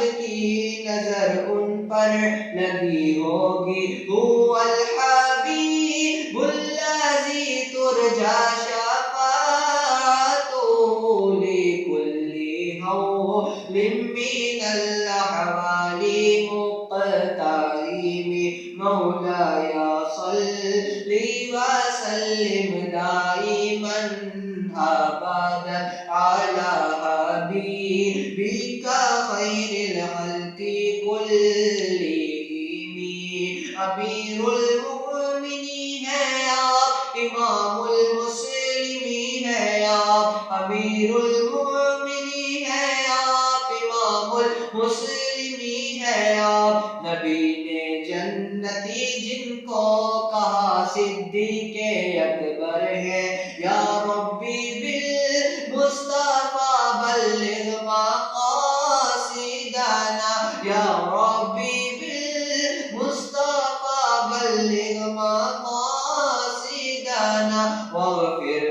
की नजर उन पर लगी होगी। हुवल हबीबुल्लज़ी तुरजा शफ़ाअतु लिकुल्ली हौलिम मिनल अहवाली मुक़्तहिम। मौलाया सल्लि व सल्लिम दाइमन अबदन अला हबीबिका खैरिल खल्क़ि कुल्लिहिम। अमीरुल मुमिनीन हैं आप, इमामुल मुस्लिमीन हैं आप। अमीरुल मुमिनीन हैं आप, इमामुल मुस्लिमीन हैं आप। नबी ने जन्नती जिनको कहा सिद्दीक़े अकबर है। या रब्बी बिल मुस्तफ़ा बल्लिग़ मक़ासिदना। या रब्बी बिल मुस्तफ़ा बल्लिग़ मक़ासिदना। वग़फ़िर